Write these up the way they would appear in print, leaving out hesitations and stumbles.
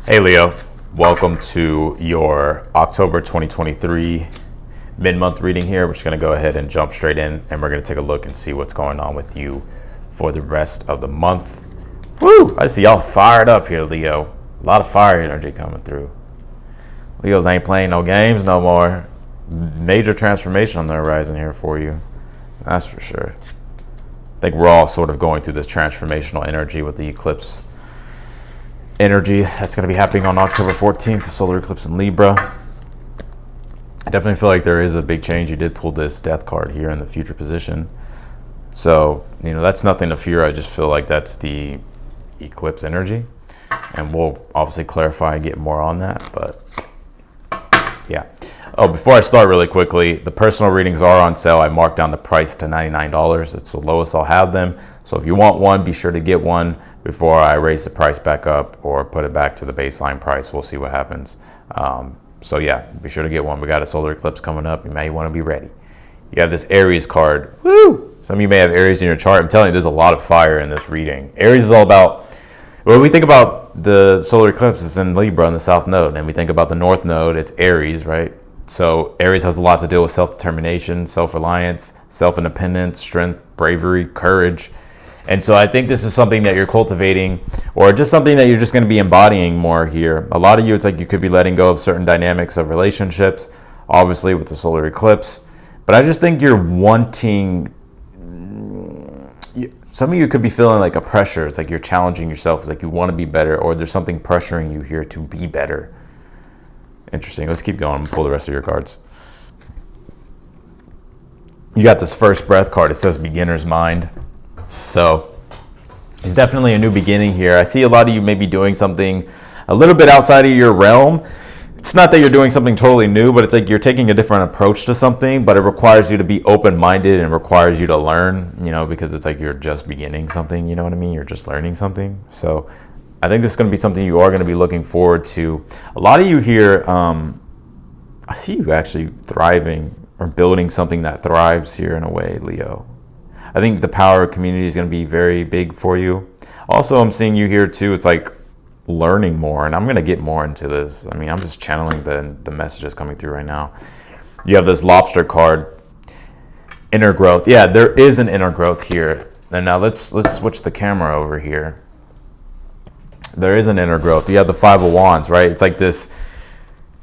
Hey Leo, welcome to your October 2023 mid-month reading here. We're just going to go ahead and jump straight in, and we're going to take a look and see what's going on with you for the rest of the month. Woo! I see y'all fired up here, Leo. A lot of fire energy coming through. Leos ain't playing no games no more. Major transformation on the horizon here for you. That's for sure. I think we're all sort of going through this transformational energy with the eclipse energy that's going to be happening on October 14th, the solar eclipse in Libra. I definitely feel like there is a big change. You did pull this death card here in the future position. So, that's nothing to fear. I just feel like that's the eclipse energy. And we'll obviously clarify and get more on that. But, yeah. Oh, before I start really quickly, the personal readings are on sale. I marked down the price to $99. It's the lowest I'll have them. So if you want one, be sure to get one before I raise the price back up or put it back to the baseline price. We'll see what happens. So yeah, be sure to get one. We got a solar eclipse coming up. You may want to be ready. You have this Aries card. Woo! Some of you may have Aries in your chart. I'm telling you, there's a lot of fire in this reading. Aries is all about, when we think about the solar eclipse, it's in Libra in the south node. And we think about the north node, it's Aries, right? So Aries has a lot to do with self-determination, self-reliance, self-independence, strength, bravery, courage. And so I think this is something that you're cultivating, or just something that you're just going to be embodying more here. A lot of you, it's like you could be letting go of certain dynamics of relationships, obviously with the solar eclipse. But I just think you're wanting, some of you could be feeling like a pressure. It's like you're challenging yourself. It's like you want to be better, or there's something pressuring you here to be better. Interesting. Let's keep going. I'm going to pull the rest of your cards. You got this first breath card. It says beginner's mind. So it's definitely a new beginning here. I see a lot of you may be doing something a little bit outside of your realm. It's not that you're doing something totally new, but it's like you're taking a different approach to something, but it requires you to be open-minded and requires you to learn, because it's like you're just beginning something, you know what I mean? You're just learning something. So I think this is going to be something you are going to be looking forward to. A lot of you here, I see you actually thriving or building something that thrives here in a way, Leo. I think the power of community is going to be very big for you. Also, I'm seeing you here too. It's like learning more, and I'm going to get more into this. I mean, I'm just channeling the messages coming through right now. You have this lobster card, inner growth. Yeah, there is an inner growth here. And now let's switch the camera over here. There is an inner growth. You have the Five of Wands, right? It's like this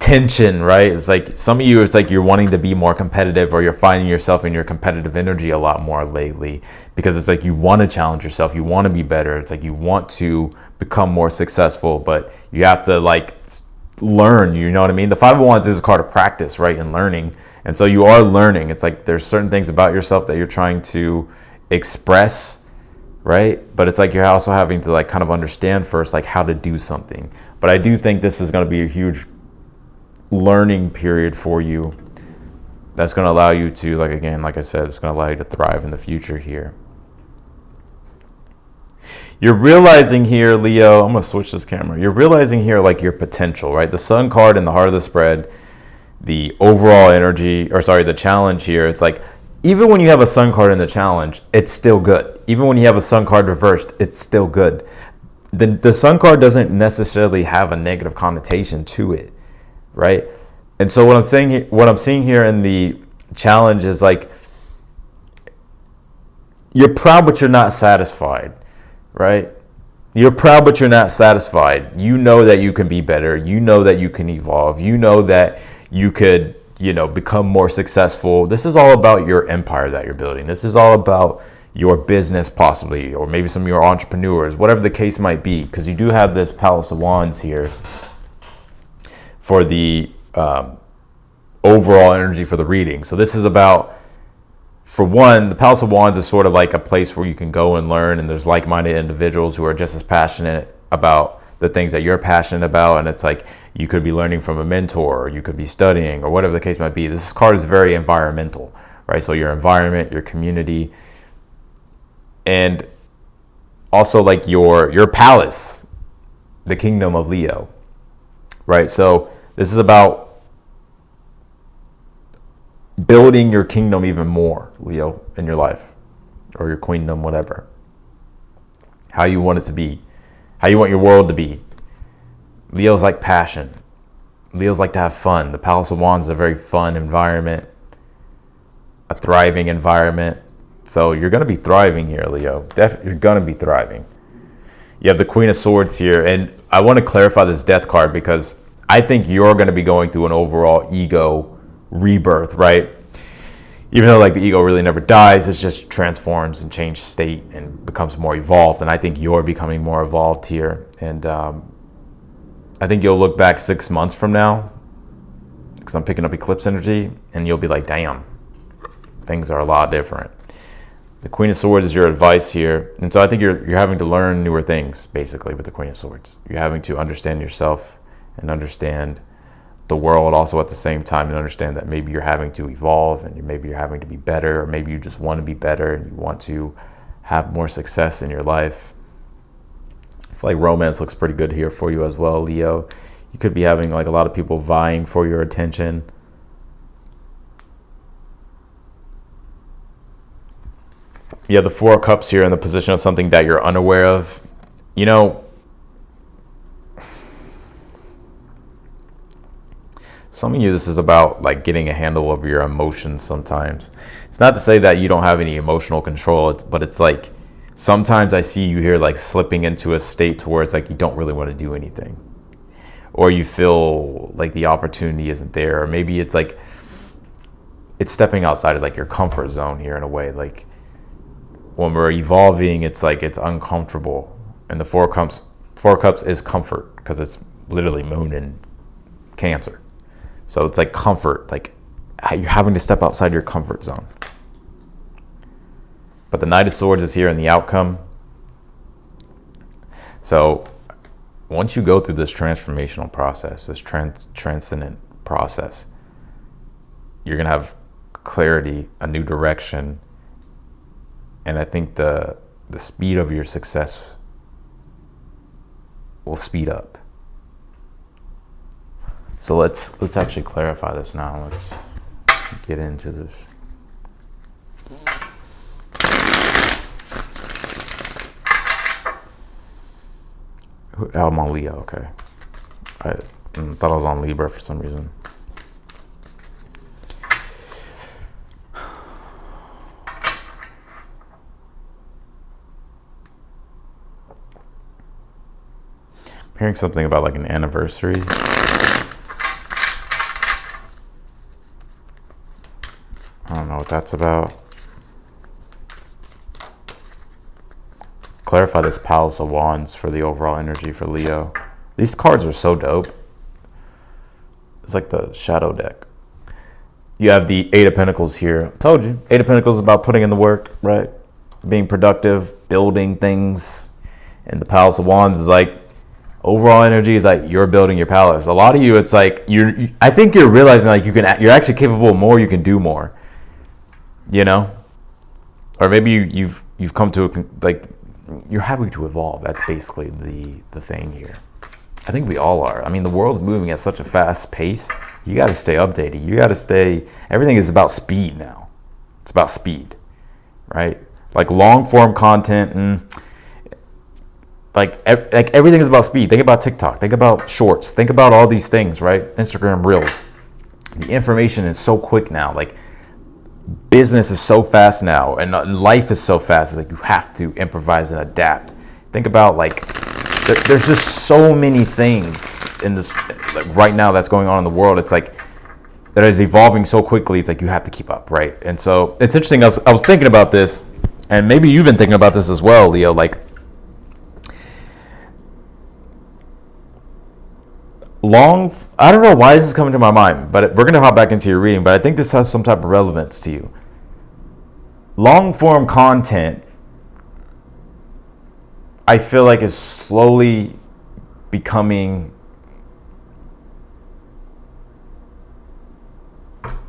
tension, right? It's like some of you, it's like you're wanting to be more competitive, or you're finding yourself in your competitive energy a lot more lately, because it's like you want to challenge yourself, you want to be better. It's like you want to become more successful, but you have to like learn, you know what I mean? The Five of Wands is a card of practice, right? And learning. And so you are learning. It's like there's certain things about yourself that you're trying to express, right? But it's like you're also having to like kind of understand first like how to do something. But I do think this is going to be a huge learning period for you that's going to allow you to, like, again, like I said, it's going to allow you to thrive in the future here. You're realizing here, Leo, I'm going to switch this camera. You're realizing here like your potential, right? The Sun card in the heart of the spread, the overall energy, the challenge here. It's like even when you have a Sun card in the challenge, it's still good. Even when you have a Sun card reversed, it's still good. The Sun card doesn't necessarily have a negative connotation to it, right? And so what I'm seeing here in the challenge is like you're proud but you're not satisfied, right? You're proud but you're not satisfied. You know that you can be better. You know that you can evolve. You know that you could, become more successful. This is all about your empire that you're building. This is all about your business possibly, or maybe some of your entrepreneurs, whatever the case might be, because you do have this Palace of Wands here for the overall energy for the reading. So this is about, for one, the Palace of Wands is sort of like a place where you can go and learn, and there's like-minded individuals who are just as passionate about the things that you're passionate about, and it's like you could be learning from a mentor, or you could be studying, or whatever the case might be. This card is very environmental, right? So your environment, your community, and also like your palace, the kingdom of Leo, right? So this is about building your kingdom even more, Leo, in your life, or your queendom, whatever. How you want it to be, how you want your world to be. Leos like passion. Leos like to have fun. The Palace of Wands is a very fun environment, a thriving environment. So you're going to be thriving here, Leo. You're going to be thriving. You have the Queen of Swords here. And I want to clarify this Death card because I think you're going to be going through an overall ego rebirth, right? Even though like the ego really never dies, it just transforms and changes state and becomes more evolved. And I think you're becoming more evolved here. And I think you'll look back 6 months from now, because I'm picking up eclipse energy, and you'll be like, damn, things are a lot different. The Queen of Swords is your advice here. And so I think you're having to learn newer things, basically, with the Queen of Swords. You're having to understand yourself and understand the world also at the same time, and understand that maybe you're having to evolve, and maybe you're having to be better, or maybe you just want to be better and you want to have more success in your life. I feel like romance looks pretty good here for you as well, Leo. You could be having like a lot of people vying for your attention. You have the Four of Cups here in the position of something that you're unaware of. You know, some of you, this is about like getting a handle over your emotions sometimes. It's not to say that you don't have any emotional control, but it's like sometimes I see you here like slipping into a state towards like you don't really want to do anything. Or you feel like the opportunity isn't there. Or maybe it's like it's stepping outside of like your comfort zone here in a way. Like when we're evolving, it's like it's uncomfortable. And the Four of Cups is comfort because it's literally moon in Cancer. So it's like comfort, like you're having to step outside your comfort zone. But the Knight of Swords is here in the outcome. So once you go through this transformational process, this transcendent process, you're going to have clarity, a new direction. And I think the speed of your success will speed up. So let's actually clarify this now. Let's get into this. Oh, I'm on Leo, okay. I thought I was on Libra for some reason. I'm hearing something about like an anniversary. I don't know what that's about. Clarify this Palace of Wands for the overall energy for Leo. These cards are so dope. It's like the shadow deck. You have the Eight of Pentacles here. I told you, Eight of Pentacles is about putting in the work, right? Being productive, building things. And the Palace of Wands is like, overall energy is like you're building your palace. A lot of you, it's like I think you're realizing like you're actually capable of more. You can do more. You know, or maybe you've come to like you're happy to evolve. That's basically the thing here. I think we all are. I mean, the world's moving at such a fast pace. You got to stay updated. You got to stay. Everything is about speed now. It's about speed, right? Like long form content and like everything is about speed. Think about TikTok. Think about shorts. Think about all these things, right? Instagram Reels. The information is so quick now. Like business is so fast now, and life is so fast. It's like you have to improvise and adapt. Think about like there's just so many things in this like right now that's going on in the world. It's like that is evolving so quickly. It's like you have to keep up, right? And so it's interesting. I was thinking about this, and maybe you've been thinking about this as well, Leo. Like I don't know why this is coming to my mind, but we're going to hop back into your reading, but I think this has some type of relevance to you. Long form content, I feel like is slowly becoming,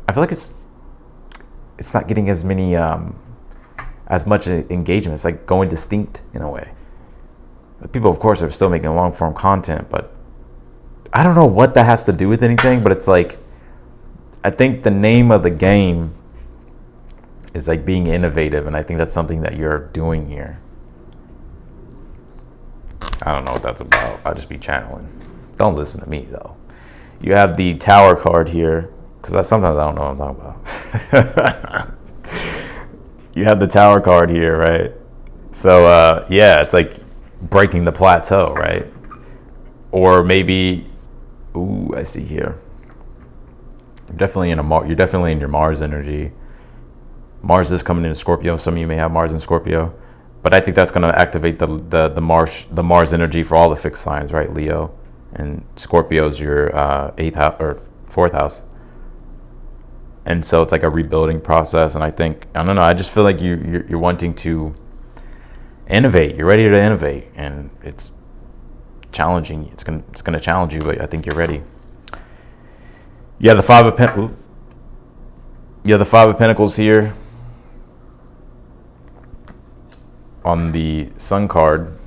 I feel like it's not getting as much engagement. It's like going distinct in a way. People, of course, are still making long form content, but I don't know what that has to do with anything, but it's like, I think the name of the game is like being innovative, and I think that's something that you're doing here. I don't know what that's about. I'll just be channeling. Don't listen to me though. You have the Tower card here, because sometimes I don't know what I'm talking about. You have the Tower card here, right? So yeah, it's like breaking the plateau, right? Or maybe, ooh, I see here. You're definitely in your Mars energy. Mars is coming into Scorpio. Some of you may have Mars in Scorpio, but I think that's going to activate the Mars energy for all the fixed signs, right? Leo and Scorpio's your 8th house or 4th house, and so it's like a rebuilding process. And I don't know. I just feel like you're wanting to innovate. You're ready to innovate, and it's challenging. It's gonna challenge you, but I think you're ready. You have the Five of Pentacles here on the Sun card.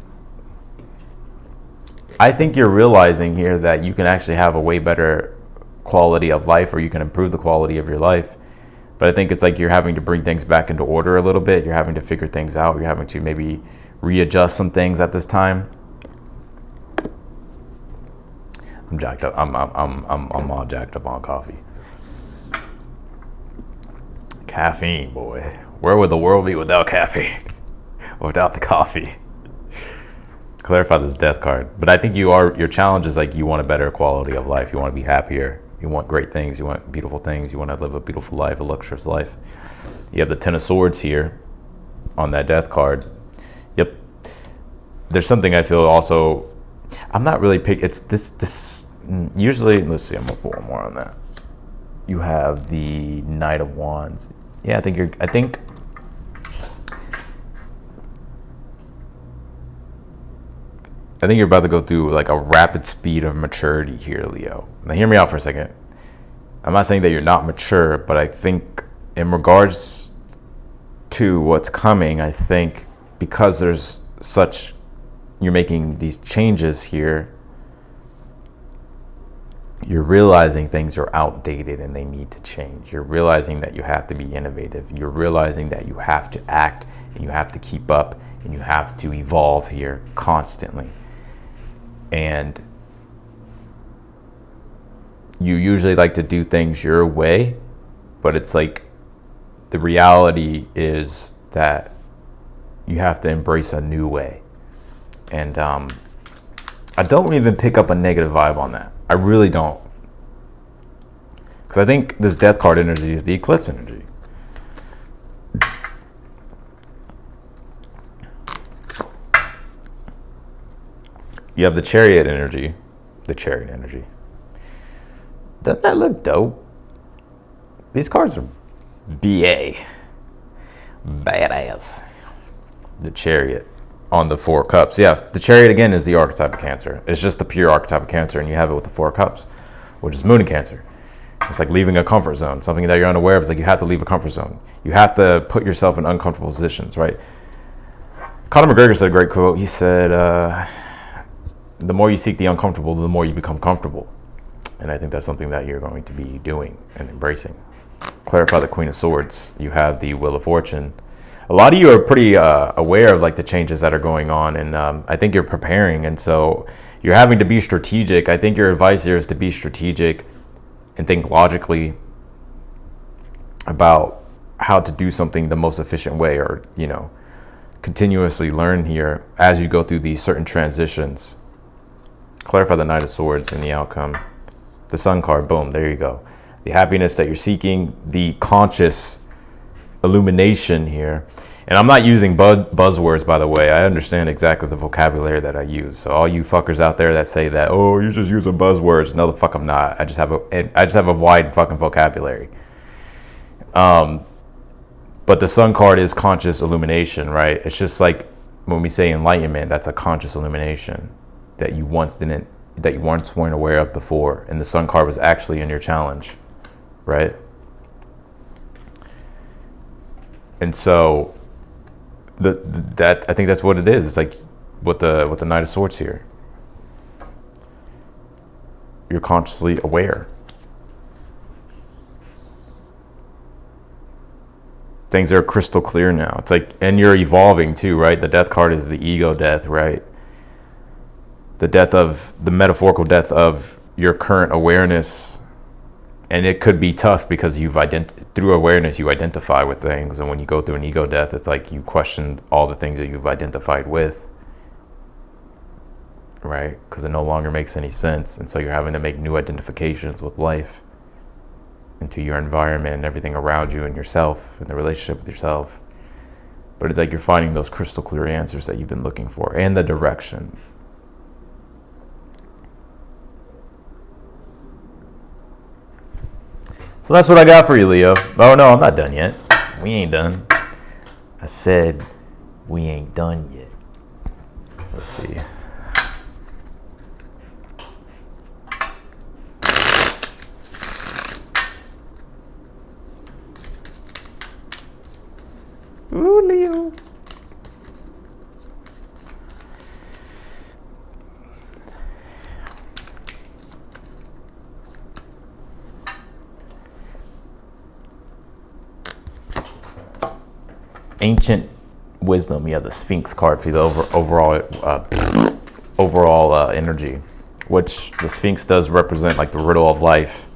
I think you're realizing here that you can actually have a way better quality of life, or you can improve the quality of your life. But I think it's like you're having to bring things back into order a little bit. You're having to figure things out. You're having to maybe readjust some things at this time. I'm jacked up. I'm all jacked up on coffee. Caffeine, boy. Where would the world be without caffeine? Without the coffee? Clarify this Death card. But I think your challenge is like you want a better quality of life. You want to be happier. You want great things. You want beautiful things. You want to live a beautiful life, a luxurious life. You have the Ten of Swords here on that Death card. Yep. There's something I feel also, I'm not really it's this usually, let's see, I'm gonna put one more on that. You have the Knight of Wands. Yeah, I think you're about to go through like a rapid speed of maturity here, Leo. Now hear me out for a second. I'm not saying that you're not mature, but I think in regards to what's coming, I think because you're making these changes here, you're realizing things are outdated and they need to change. You're realizing that you have to be innovative. You're realizing that you have to act and you have to keep up and you have to evolve here constantly. And you usually like to do things your way, but it's like the reality is that you have to embrace a new way. And I don't even pick up a negative vibe on that. I really don't. Because I think this Death card energy is the eclipse energy. You have the Chariot energy. Doesn't that look dope? These cards are BA. Badass. The Chariot on the Four Cups. Yeah, the Chariot again is the archetype of Cancer. It's just the pure archetype of Cancer, and you have it with the Four Cups, which is Moon in Cancer. It's like leaving a comfort zone, something that you're unaware of. It's like you have to leave a comfort zone. You have to put yourself in uncomfortable positions, right? Conor McGregor said a great quote. He said, the more you seek the uncomfortable, the more you become comfortable. And I think that's something that you're going to be doing and embracing. Clarify the Queen of Swords. You have the Wheel of Fortune. A lot of you are pretty aware of like the changes that are going on, and I think you're preparing, and so you're having to be strategic. I think your advice here is to be strategic and think logically about how to do something the most efficient way, or continuously learn here as you go through these certain transitions. Clarify the Knight of Swords and the outcome. The Sun card, boom, there you go. The happiness that you're seeking, the conscious illumination here. And I'm not using buzzwords, by the way. I understand exactly the vocabulary that I use. So all you fuckers out there that say that, oh, you're just using buzzwords. No, the fuck I'm not. I just have a wide fucking vocabulary. But the Sun card is conscious illumination, right? It's just like when we say enlightenment, that's a conscious illumination that you once weren't aware of before. And the Sun card was actually in your challenge, right? And so that I think that's what it is. It's like with the Knight of Swords here. You're consciously aware. Things are crystal clear now. It's like, and you're evolving too, right? The Death card is the ego death, right? the metaphorical death of your current awareness. And it could be tough because through awareness, you identify with things. And when you go through an ego death, it's like you question all the things that you've identified with, right? Because it no longer makes any sense. And so you're having to make new identifications with life, into your environment and everything around you and yourself and the relationship with yourself. But it's like you're finding those crystal clear answers that you've been looking for and the direction. So that's what I got for you, Leo. Oh, no, I'm not done yet. We ain't done. I said we ain't done yet. Let's see. Ooh, Leo. Ancient wisdom. Yeah, the Sphinx card for the overall energy, which the Sphinx does represent like the riddle of life,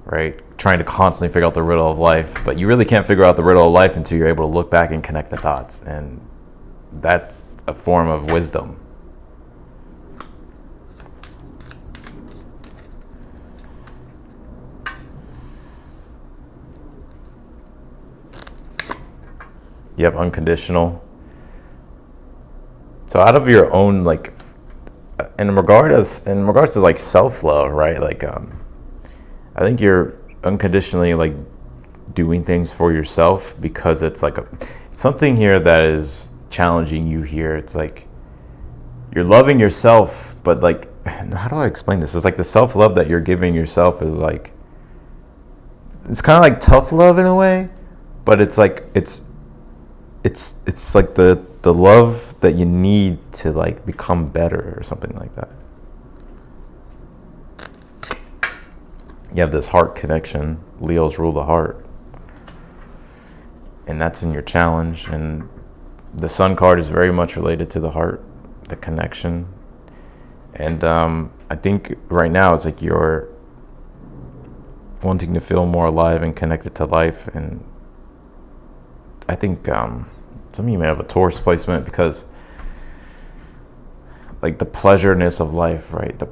right? Trying to constantly figure out the riddle of life, but you really can't figure out the riddle of life until you're able to look back and connect the dots, and that's a form of wisdom. Yep, unconditional. So out of your own, like, in regards to like self-love, right? Like, I think you're unconditionally like doing things for yourself because it's like something here that is challenging you here. It's like you're loving yourself, but like, how do I explain this? It's like the self-love that you're giving yourself is like, it's kind of like tough love in a way, but it's like it's like the love that you need to like become better or something like that. You have this heart connection. Leos rule the heart, and that's in your challenge. And the Sun card is very much related to the heart, the connection. And I think right now it's like you're wanting to feel more alive and connected to life. And I think some of you may have a Taurus placement because like the pleasureness of life, right? The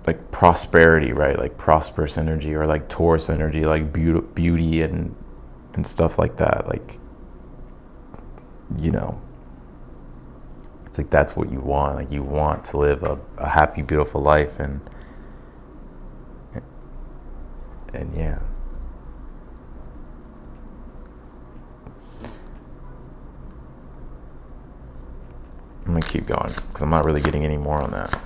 like prosperity, right? Like prosperous energy, or like Taurus energy, like beauty and stuff like that. Like, you know, it's like that's what you want. Like you want to live a happy, beautiful life, and yeah. I'm gonna keep going because I'm not really getting any more on that.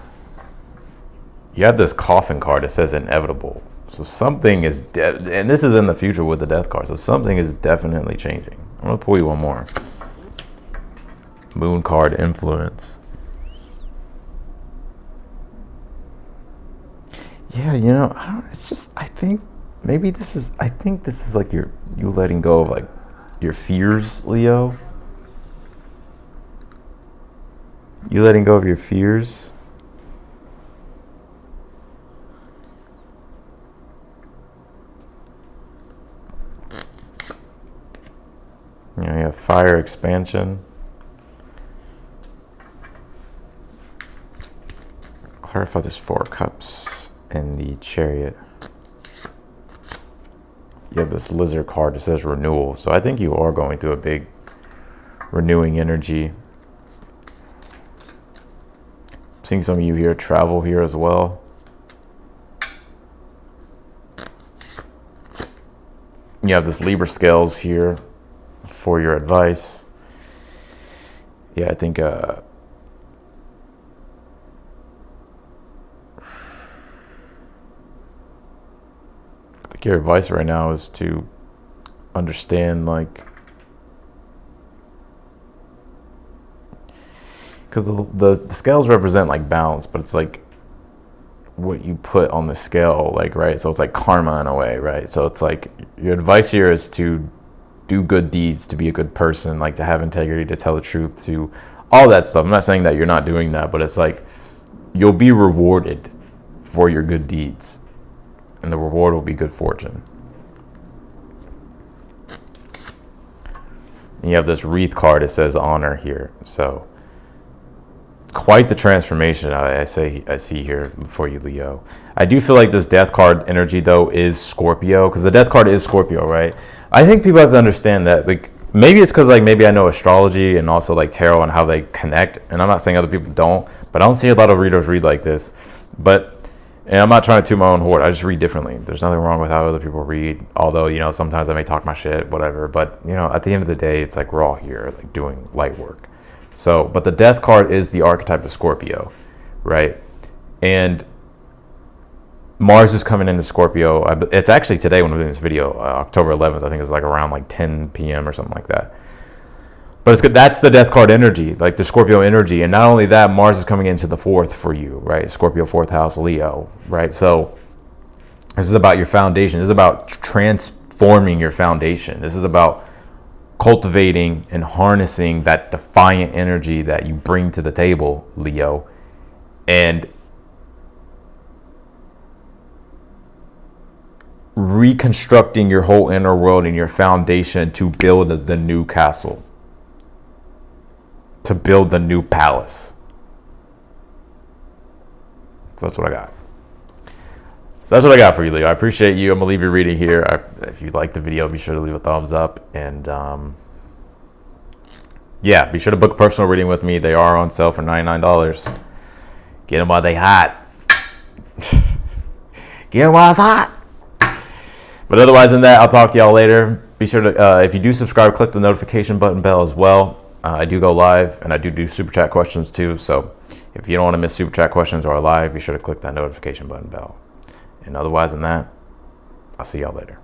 You have this Coffin card that says inevitable. So something is and this is in the future with the Death card. So something is definitely changing. I'm gonna pull you one more. Moon card, influence. Yeah, you know, I think this is like you letting go of like your fears, Leo. You letting go of your fears. You know, you have fire expansion. Clarify this 4 cups in the Chariot. You have this Lizard card that says renewal. So I think you are going through a big renewing energy. I'm seeing some of you here travel here as well. You have this Libra scales here for your advice. Yeah, I think your advice right now is to understand, like, because the scales represent like balance, but it's like what you put on the scale, like, right? So it's like karma in a way, right? So it's like your advice here is to do good deeds, to be a good person, like to have integrity, to tell the truth, to all that stuff. I'm not saying that you're not doing that, but it's like you'll be rewarded for your good deeds, and the reward will be good fortune. And you have this wreath card. It says honor here, so quite the transformation I see here for you, Leo. I do feel like this death card energy though is Scorpio, because the death card is Scorpio, right? I think people have to understand that, like, maybe it's because like maybe I know astrology and also like tarot and how they connect, and I'm not saying other people don't, but I don't see a lot of readers read like this. And I'm not trying to toot my own horn. I just read differently. There's nothing wrong with how other people read, although, you know, sometimes I may talk my shit, whatever, but, you know, at the end of the day, it's like we're all here like doing light work. So, but the death card is the archetype of Scorpio, right? And Mars is coming into Scorpio. It's actually today when I'm doing this video, October 11th. I think it's like around like 10 p.m. or something like that. But it's good. That's the death card energy, like the Scorpio energy. And not only that, Mars is coming into the 4th for you, right? Scorpio 4th house, Leo, right? So this is about your foundation. This is about transforming your foundation. This is about cultivating and harnessing that defiant energy that you bring to the table, Leo, and reconstructing your whole inner world and your foundation to build the new castle, to build the new palace. So that's what I got. So that's what I got for you, Leo. I appreciate you. I'm going to leave your reading here. If you like the video, be sure to leave a thumbs up. And yeah, be sure to book a personal reading with me. They are on sale for $99. Get them while they hot. Get them while it's hot. But otherwise than that, I'll talk to y'all later. Be sure to, if you do subscribe, click the notification button bell as well. I do go live, and I do super chat questions too. So if you don't want to miss super chat questions or live, be sure to click that notification button bell. And otherwise than that, I'll see y'all later.